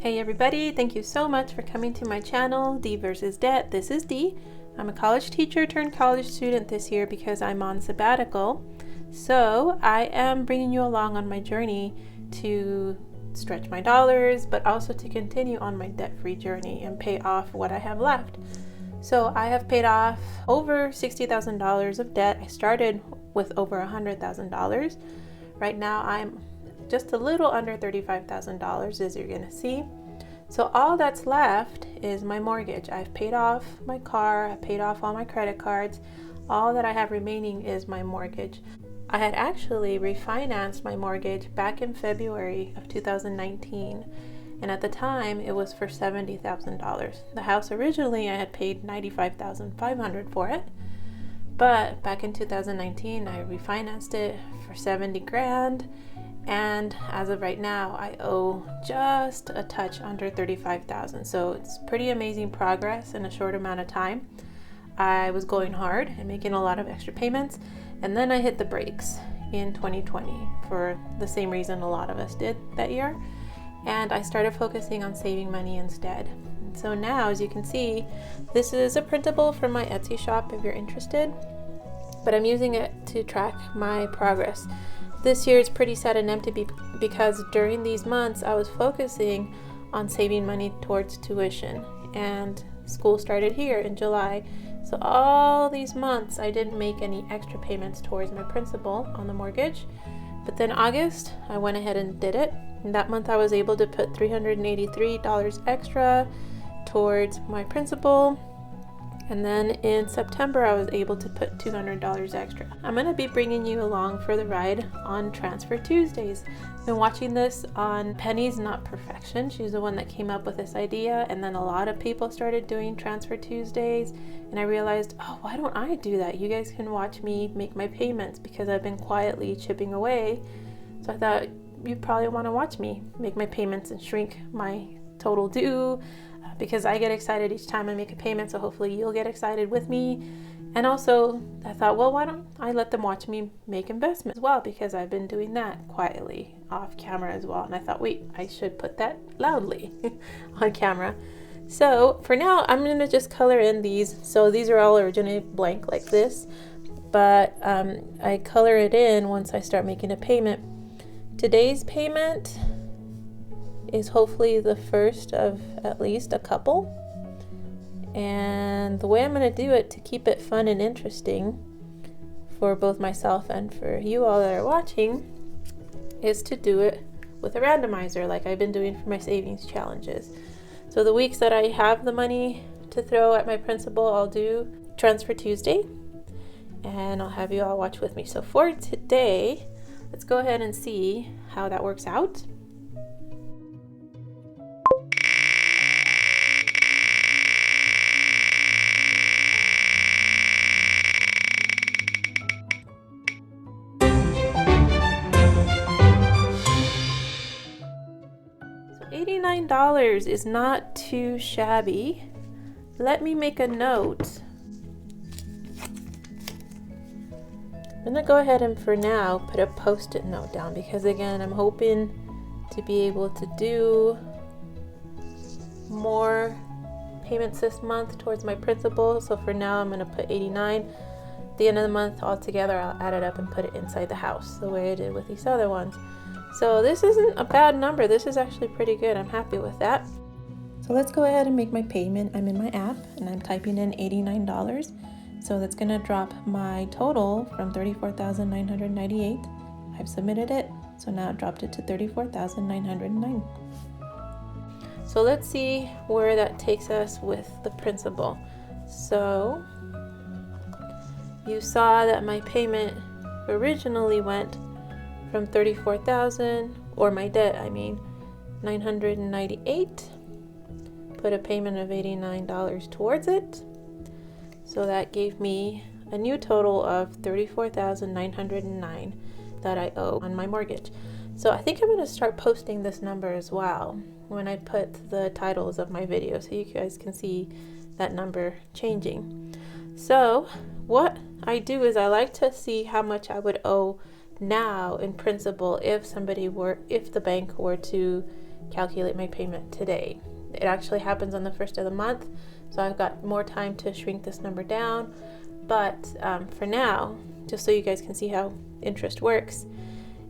Hey everybody, thank you so much for coming to my channel, D.vs.debt. This is D. I'm a college teacher turned college student this year because I'm on sabbatical. So I am bringing you along on my journey to stretch my dollars, but also to continue on my debt-free journey and pay off what I have left. So I have paid off over $60,000 of debt. I started with over $100,000. Right now I'm just a little under $35,000, as you're gonna see. So all that's left is my mortgage. I've paid off my car, I paid off all my credit cards. All that I have remaining is my mortgage. I had actually refinanced my mortgage back in February of 2019, and at the time it was for $70,000. The house originally I had paid $95,500 for it, but back in 2019 I refinanced it for 70 grand. And as of right now, I owe just a touch under $35,000. So it's pretty amazing progress in a short amount of time. I was going hard and making a lot of extra payments, and then I hit the brakes in 2020 for the same reason a lot of us did that year. And I started focusing on saving money instead. So now, as you can see, this is a printable from my Etsy shop if you're interested, but I'm using it to track my progress. This year is pretty sad and empty because during these months I was focusing on saving money towards tuition, and school started here in July. So all these months I didn't make any extra payments towards my principal on the mortgage. But then August I went ahead and did it. And that month I was able to put $383 extra towards my principal. And then in September, I was able to put $200 extra. I'm gonna be bringing you along for the ride on Transfer Tuesdays. I've been watching this on Penny's Not Perfection. She's the one that came up with this idea, and then a lot of people started doing Transfer Tuesdays, and I realized, oh, why don't I do that? You guys can watch me make my payments because I've been quietly chipping away. So I thought you'd probably wanna watch me make my payments and shrink my total due, because I get excited each time I make a payment, so hopefully you'll get excited with me. And also I thought, well, why don't I let them watch me make investments as well, because I've been doing that quietly off camera as well. And I thought, wait, I should put that loudly on camera. So for now, I'm gonna just color in these. So these are all originally blank like this, but I color it in once I start making a payment. Today's payment is hopefully the first of at least a couple. And the way I'm going to do it to keep it fun and interesting for both myself and for you all that are watching is to do it with a randomizer like I've been doing for my savings challenges. So the weeks that I have the money to throw at my principal, I'll do Transfer Tuesday, and I'll have you all watch with me. So for today, let's go ahead and see how that works out. $89 is not too shabby. Let me make a note. I'm gonna go ahead and for now put a post-it note down, because again, I'm hoping to be able to do more payments this month towards my principal. So for now, I'm gonna put 89. At the end of the month altogether, I'll add it up and put it inside the house the way I did with these other ones. So this isn't a bad number. This is actually pretty good. I'm happy with that. So let's go ahead and make my payment. I'm in my app and I'm typing in $89. So that's gonna drop my total from $34,998. I've submitted it. So now it dropped it to $34,909. So let's see where that takes us with the principal. So you saw that my payment originally went from $34,000, or my debt, I mean, $998. Put a payment of $89 towards it. So that gave me a new total of $34,909 that I owe on my mortgage. So I think I'm gonna start posting this number as well when I put the titles of my videos so you guys can see that number changing. So what I do is I like to see how much I would owe now in principal if the bank were to calculate my payment today. It actually happens on the first of the month, so I've got more time to shrink this number down. But for now, just so you guys can see how interest works,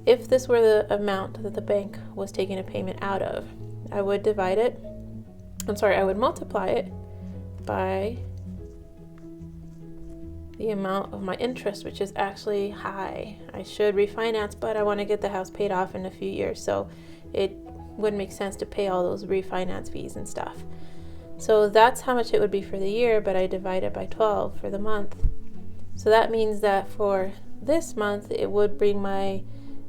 if this were the amount that the bank was taking a payment out of, I would I would multiply it by the amount of my interest, which is actually high. I should refinance, but I want to get the house paid off in a few years, so it wouldn't make sense to pay all those refinance fees and stuff. So that's how much it would be for the year, but I divide it by 12 for the month. So that means that for this month, it would bring my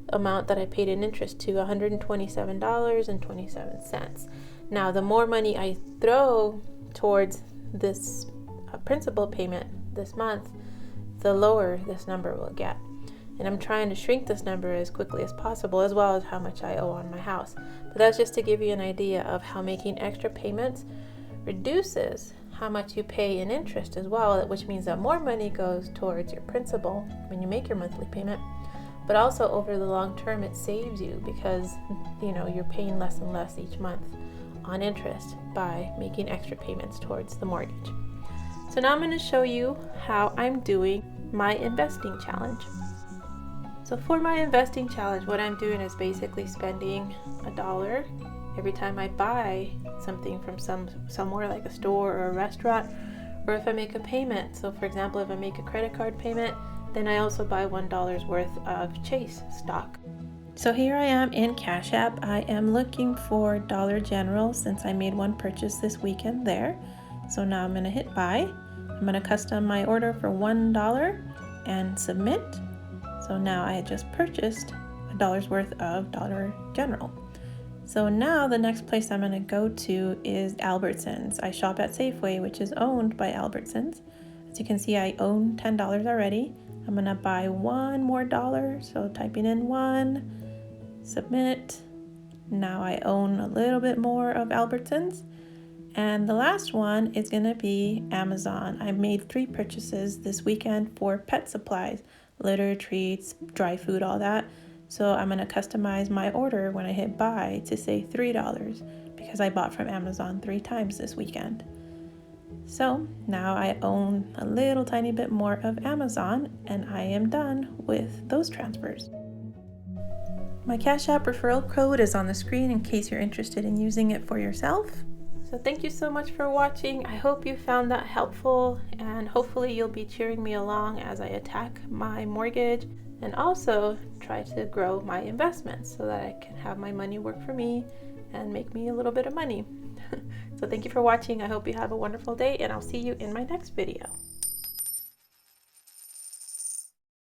amount that I paid in interest to $127.27. Now, the more money I throw towards this principal payment this month, the lower this number will get. And I'm trying to shrink this number as quickly as possible, as well as how much I owe on my house. But that's just to give you an idea of how making extra payments reduces how much you pay in interest as well, which means that more money goes towards your principal when you make your monthly payment. But also over the long term, it saves you because you're paying less and less each month on interest by making extra payments towards the mortgage. So now I'm going to show you how I'm doing my investing challenge. So for my investing challenge, what I'm doing is basically spending $1 every time I buy something from somewhere like a store or a restaurant, or if I make a payment. So for example, if I make a credit card payment, then I also buy $1 worth of Chase stock. So here I am in CashApp. I am looking for Dollar General since I made one purchase this weekend there. So now I'm going to hit buy. I'm going to custom my order for $1 and submit. So now I had just purchased $1 worth of Dollar General. So now the next place I'm going to go to is Albertsons. I shop at Safeway, which is owned by Albertsons. As you can see, I own $10 already. I'm going to buy $1 more. So typing in 1, submit. Now I own a little bit more of Albertsons. And the last one is going to be Amazon. I made 3 purchases this weekend for pet supplies, litter, treats, dry food, all that. So I'm going to customize my order when I hit buy to say $3 because I bought from Amazon 3 times this weekend. So now I own a little tiny bit more of Amazon and I am done with those transfers. My CashApp referral code is on the screen in case you're interested in using it for yourself. So thank you so much for watching. I hope you found that helpful, and hopefully you'll be cheering me along as I attack my mortgage and also try to grow my investments so that I can have my money work for me and make me a little bit of money. So thank you for watching. I hope you have a wonderful day, and I'll see you in my next video.